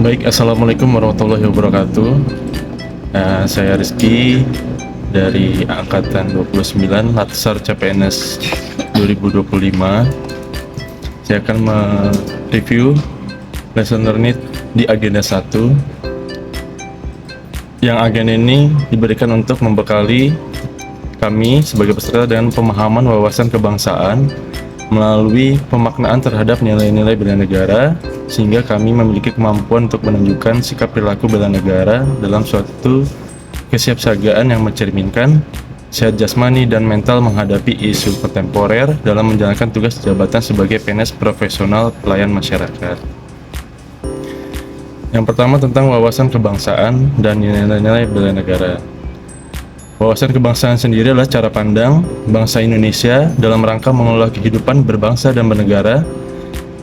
Baik, Assalamualaikum warahmatullahi wabarakatuh. Saya Rizky dari Angkatan 29 Latsar CPNS 2025. Saya akan mereview lesson learned di agenda 1. Yang agenda ini diberikan untuk membekali kami sebagai peserta dengan pemahaman wawasan kebangsaan melalui pemaknaan terhadap nilai-nilai bela negara, sehingga kami memiliki kemampuan untuk menunjukkan sikap perilaku bela negara dalam suatu kesiapsiagaan yang mencerminkan sehat jasmani dan mental menghadapi isu kontemporer dalam menjalankan tugas jabatan sebagai PNS profesional pelayan masyarakat. Yang pertama tentang wawasan kebangsaan dan nilai-nilai bela negara. Wawasan kebangsaan sendiri adalah cara pandang bangsa Indonesia dalam rangka mengelola kehidupan berbangsa dan bernegara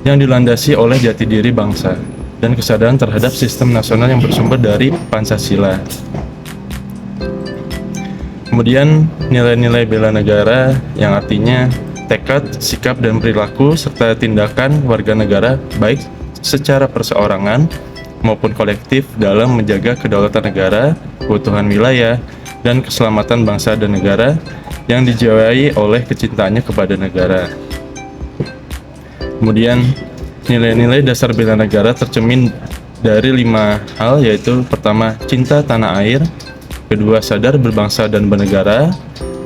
yang dilandasi oleh jati diri bangsa dan kesadaran terhadap sistem nasional yang bersumber dari Pancasila. Kemudian nilai-nilai bela negara yang artinya tekad, sikap, dan perilaku serta tindakan warga negara baik secara perseorangan maupun kolektif dalam menjaga kedaulatan negara, keutuhan wilayah, dan keselamatan bangsa dan negara yang dijiwai oleh kecintaannya kepada negara. Kemudian nilai-nilai dasar bela negara tercermin dari 5 hal, yaitu pertama, cinta tanah air, kedua, sadar berbangsa dan bernegara,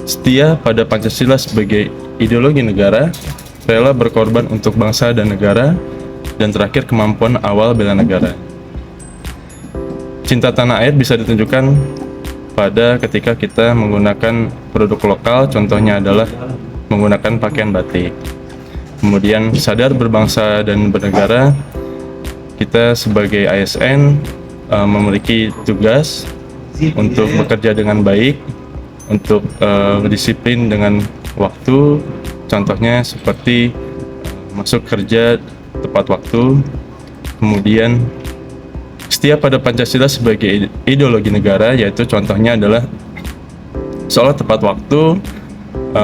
setia pada Pancasila sebagai ideologi negara, rela berkorban untuk bangsa dan negara, dan terakhir, kemampuan awal bela negara. Cinta tanah air bisa ditunjukkan pada ketika kita menggunakan produk lokal, contohnya adalah menggunakan pakaian batik. Kemudian sadar berbangsa dan bernegara, kita sebagai ASN memiliki tugas untuk bekerja dengan baik, untuk disiplin dengan waktu, contohnya seperti masuk kerja tepat waktu. Kemudian setia pada Pancasila sebagai ideologi negara, yaitu contohnya adalah sholat tepat waktu,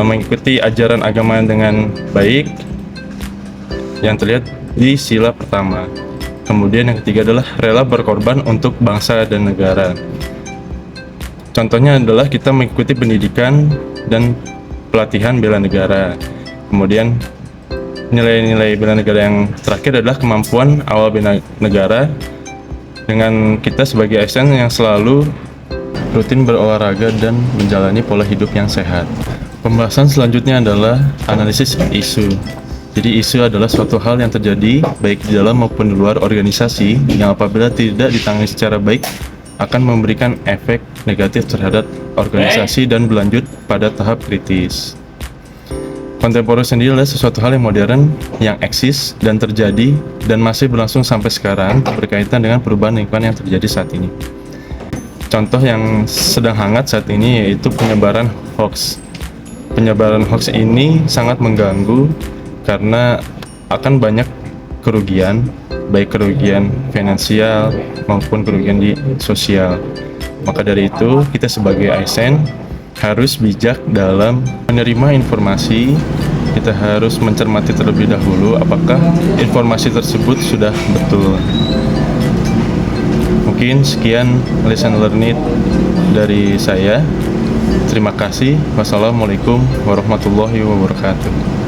mengikuti ajaran agama dengan baik yang terlihat di sila pertama. Kemudian yang ketiga adalah rela berkorban untuk bangsa dan negara. Contohnya adalah kita mengikuti pendidikan dan pelatihan bela negara. Kemudian nilai-nilai bela negara yang terakhir adalah kemampuan awal bela negara, dengan kita sebagai ASN yang selalu rutin berolahraga dan menjalani pola hidup yang sehat. Pembahasan selanjutnya adalah analisis isu. Jadi isu adalah suatu hal yang terjadi baik di dalam maupun di luar organisasi yang apabila tidak ditangani secara baik akan memberikan efek negatif terhadap organisasi dan berlanjut pada tahap kritis. Kontemporer sendiri adalah sesuatu hal yang modern, yang eksis dan terjadi dan masih berlangsung sampai sekarang berkaitan dengan perubahan lingkungan yang terjadi saat ini. Contoh yang sedang hangat saat ini yaitu penyebaran hoax. Penyebaran hoax ini sangat mengganggu karena akan banyak kerugian, baik kerugian finansial maupun kerugian di sosial. Maka dari itu, kita sebagai ASN harus bijak dalam menerima informasi. Kita harus mencermati terlebih dahulu apakah informasi tersebut sudah betul. Mungkin sekian lesson learned dari saya. Terima kasih. Wassalamualaikum warahmatullahi wabarakatuh.